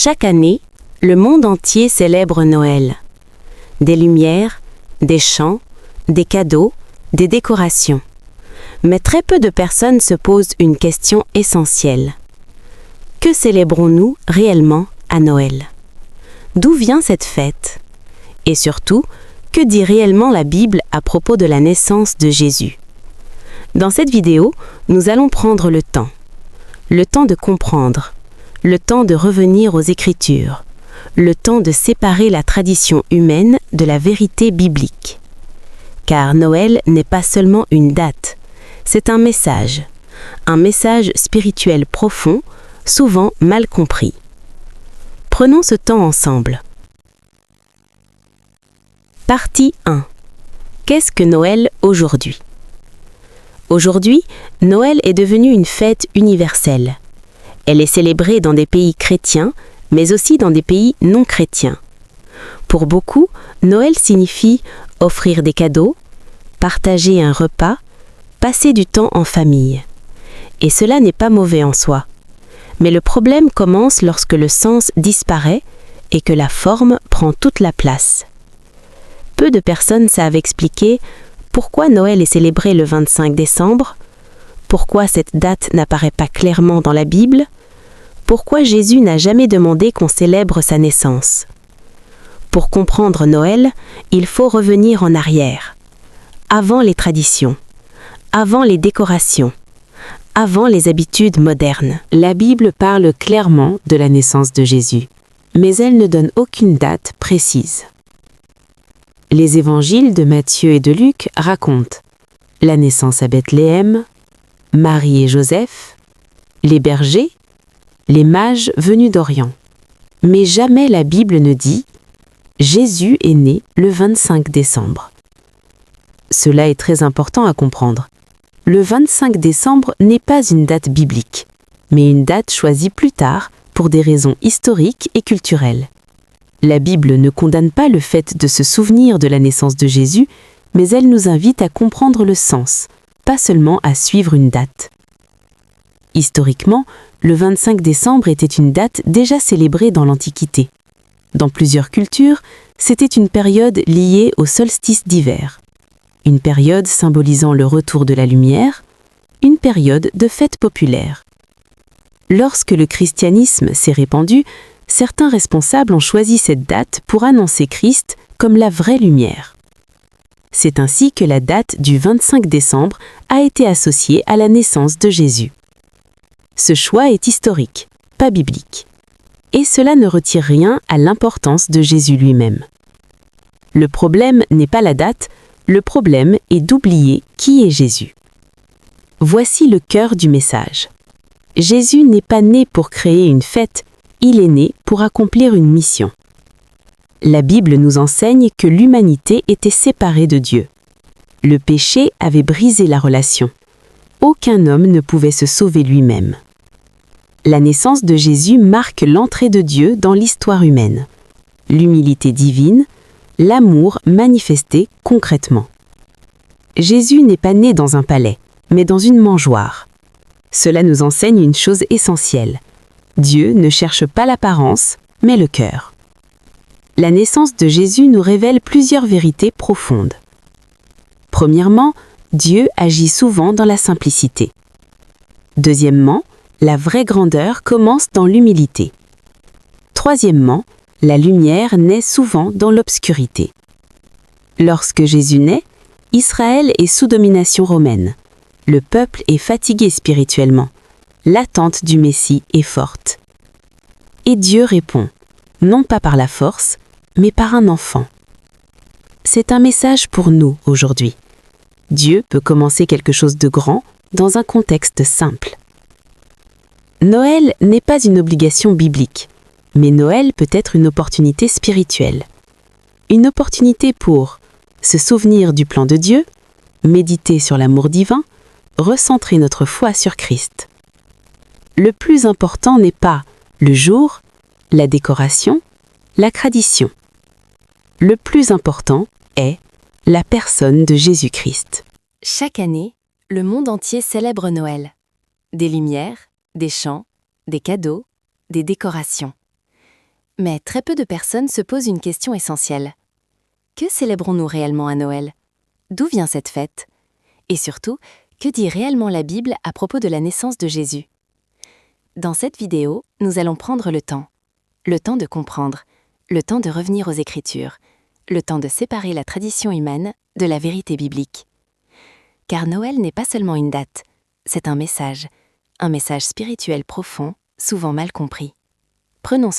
Chaque année, le monde entier célèbre Noël. Des lumières, des chants, des cadeaux, des décorations. Mais très peu de personnes se posent une question essentielle. Que célébrons-nous réellement à Noël? D'où vient cette fête? Et surtout, que dit réellement la Bible à propos de la naissance de Jésus? Dans cette vidéo, nous allons prendre le temps de comprendre, le temps de revenir aux Écritures, le temps de séparer la tradition humaine de la vérité biblique. Car Noël n'est pas seulement une date, c'est un message spirituel profond, souvent mal compris. Prenons ce temps ensemble. Partie 1. Qu'est-ce que Noël aujourd'hui? Aujourd'hui, Noël est devenu une fête universelle. Elle est célébrée dans des pays chrétiens, mais aussi dans des pays non chrétiens. Pour beaucoup, Noël signifie offrir des cadeaux, partager un repas, passer du temps en famille. Et cela n'est pas mauvais en soi. Mais le problème commence lorsque le sens disparaît et que la forme prend toute la place. Peu de personnes savent expliquer pourquoi Noël est célébré le 25 décembre, pourquoi cette date n'apparaît pas clairement dans la Bible, pourquoi Jésus n'a jamais demandé qu'on célèbre sa naissance. Pour comprendre Noël, il faut revenir en arrière, avant les traditions, avant les décorations, avant les habitudes modernes. La Bible parle clairement de la naissance de Jésus, mais elle ne donne aucune date précise. Les évangiles de Matthieu et de Luc racontent la naissance à Bethléem, Marie et Joseph, les bergers, les mages venus d'Orient. Mais jamais la Bible ne dit « Jésus est né le 25 décembre ». Cela est très important à comprendre. Le 25 décembre n'est pas une date biblique, mais une date choisie plus tard pour des raisons historiques et culturelles. La Bible ne condamne pas le fait de se souvenir de la naissance de Jésus, mais elle nous invite à comprendre le sens, pas seulement à suivre une date. Historiquement, le 25 décembre était une date déjà célébrée dans l'Antiquité. Dans plusieurs cultures, c'était une période liée au solstice d'hiver. Une période symbolisant le retour de la lumière, une période de fête populaire. Lorsque le christianisme s'est répandu, certains responsables ont choisi cette date pour annoncer Christ comme la vraie lumière. C'est ainsi que la date du 25 décembre a été associée à la naissance de Jésus. Ce choix est historique, pas biblique. Et cela ne retire rien à l'importance de Jésus lui-même. Le problème n'est pas la date, le problème est d'oublier qui est Jésus. Voici le cœur du message. Jésus n'est pas né pour créer une fête, il est né pour accomplir une mission. La Bible nous enseigne que l'humanité était séparée de Dieu. Le péché avait brisé la relation. Aucun homme ne pouvait se sauver lui-même. La naissance de Jésus marque l'entrée de Dieu dans l'histoire humaine. L'humilité divine, l'amour manifesté concrètement. Jésus n'est pas né dans un palais, mais dans une mangeoire. Cela nous enseigne une chose essentielle. Dieu ne cherche pas l'apparence, mais le cœur. La naissance de Jésus nous révèle plusieurs vérités profondes. Premièrement, Dieu agit souvent dans la simplicité. Deuxièmement, la vraie grandeur commence dans l'humilité. Troisièmement, la lumière naît souvent dans l'obscurité. Lorsque Jésus naît, Israël est sous domination romaine. Le peuple est fatigué spirituellement. L'attente du Messie est forte. Et Dieu répond, non pas par la force, mais par un enfant. C'est un message pour nous aujourd'hui. Dieu peut commencer quelque chose de grand dans un contexte simple. Noël n'est pas une obligation biblique, mais Noël peut être une opportunité spirituelle. Une opportunité pour se souvenir du plan de Dieu, méditer sur l'amour divin, recentrer notre foi sur Christ. Le plus important n'est pas le jour, la décoration, la tradition. Le plus important est la personne de Jésus-Christ. Chaque année, le monde entier célèbre Noël. Des lumières, des chants, des cadeaux, des décorations. Mais très peu de personnes se posent une question essentielle. Que célébrons-nous réellement à Noël? D'où vient cette fête? Et surtout, que dit réellement la Bible à propos de la naissance de Jésus? Dans cette vidéo, nous allons prendre le temps. Le temps de comprendre, le temps de revenir aux Écritures, le temps de séparer la tradition humaine de la vérité biblique. Car Noël n'est pas seulement une date, c'est un message spirituel profond, souvent mal compris. Prenons ce